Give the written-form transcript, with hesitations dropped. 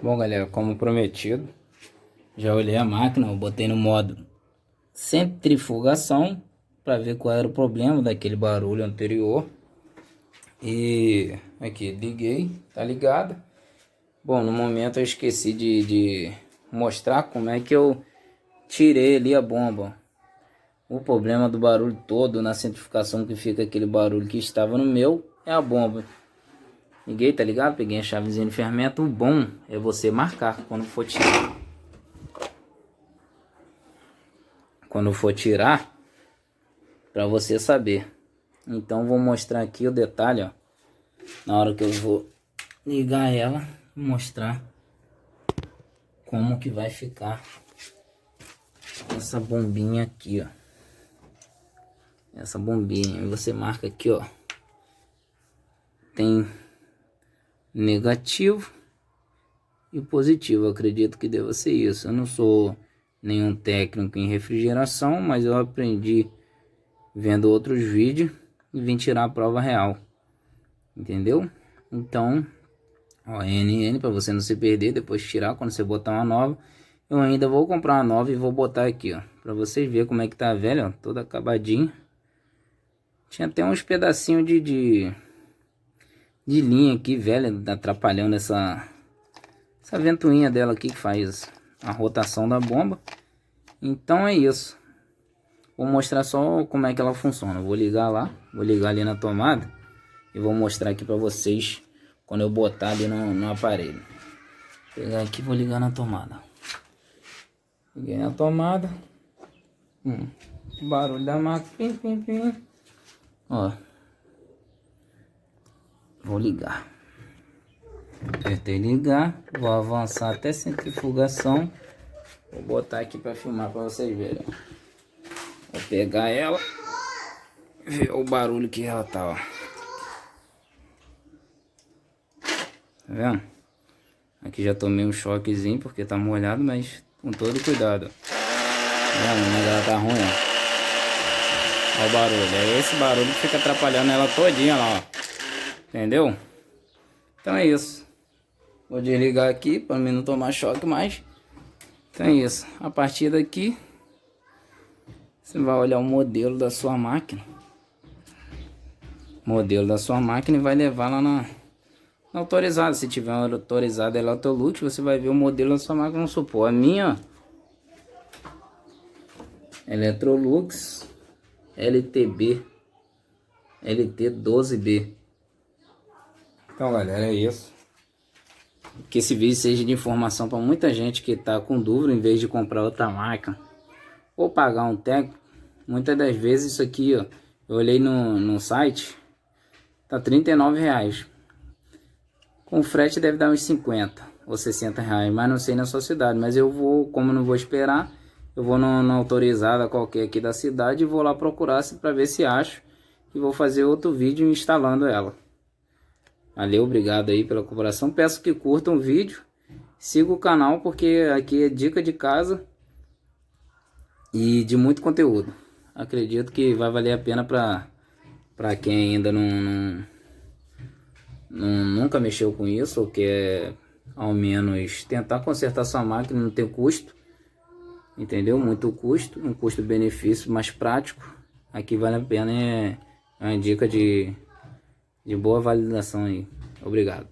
Bom, galera, como prometido, já olhei a máquina, eu botei no modo centrifugação para ver qual era o problema daquele barulho anterior. E aqui, liguei, tá ligado. Bom, no momento eu esqueci de mostrar como é que eu tirei ali a bomba. O problema do barulho todo na centrifugação, que fica aquele barulho que estava no meu, é a bomba. Liguei, tá ligado? Peguei a chavezinha de fermento. O bom é você marcar quando for tirar. Quando for tirar, para você saber. Então vou mostrar aqui o detalhe, ó. Na hora que eu vou ligar ela, mostrar como que vai ficar essa bombinha aqui, ó. Essa bombinha, você marca aqui, ó. Tem negativo e positivo. Eu acredito que deva ser isso. Eu não sou nenhum técnico em refrigeração, mas eu aprendi vendo outros vídeos e vim tirar a prova real. Entendeu? Então, ó, NN para você não se perder depois de tirar, quando você botar uma nova. Eu ainda vou comprar uma nova e vou botar aqui, ó, para vocês verem como é que tá a velha, ó, toda acabadinha. Tinha até uns pedacinhos de linha aqui, velha, atrapalhando essa ventoinha dela aqui que faz a rotação da bomba. Então é isso. Vou mostrar só como é que ela funciona. Vou ligar lá, vou ligar ali na tomada e vou mostrar aqui para vocês quando eu botar ali no aparelho. Vou pegar aqui, vou ligar na tomada. Liguei na tomada. Barulho da máquina. Pim, pim, pim. Ó. Vou ligar. Apertei ligar. Vou avançar até centrifugação. Vou botar aqui para filmar para vocês verem. Vou pegar ela. Ver o barulho que ela tá, ó. Tá vendo? Aqui já tomei um choquezinho porque tá molhado, mas com todo cuidado. Tá vendo? Mas ela tá ruim, ó. Olha o barulho. É esse barulho que fica atrapalhando ela todinha lá, ó. Entendeu? Então é isso. Vou desligar aqui para mim não tomar choque mais. Então é isso. A partir daqui, você vai olhar o modelo da sua máquina. Modelo da sua máquina e vai levar lá na autorizada. Se tiver uma autorizada Electrolux, você vai ver o modelo da sua máquina. Vamos supor, a minha Electrolux LTB LT12B. Então, galera, é isso. Que esse vídeo seja de informação para muita gente que está com dúvida, em vez de comprar outra máquina ou pagar um técnico. Muitas das vezes isso aqui, ó, eu olhei no site, tá R$39. Com frete deve dar uns 50 ou 60 reais, mas não sei na sua cidade. Mas eu vou, como não vou esperar, eu vou na autorizada qualquer aqui da cidade e vou lá procurar para ver se acho, e vou fazer outro vídeo instalando ela. Valeu, obrigado aí pela cooperação. Peço que curtam o vídeo, siga o canal, porque aqui é dica de casa e de muito conteúdo. Acredito que vai valer a pena para quem ainda nunca mexeu com isso, ou quer ao menos tentar consertar sua máquina, não tem custo, entendeu? Muito custo, um custo-benefício mais prático. Aqui vale a pena, é uma dica de boa validação aí. Obrigado.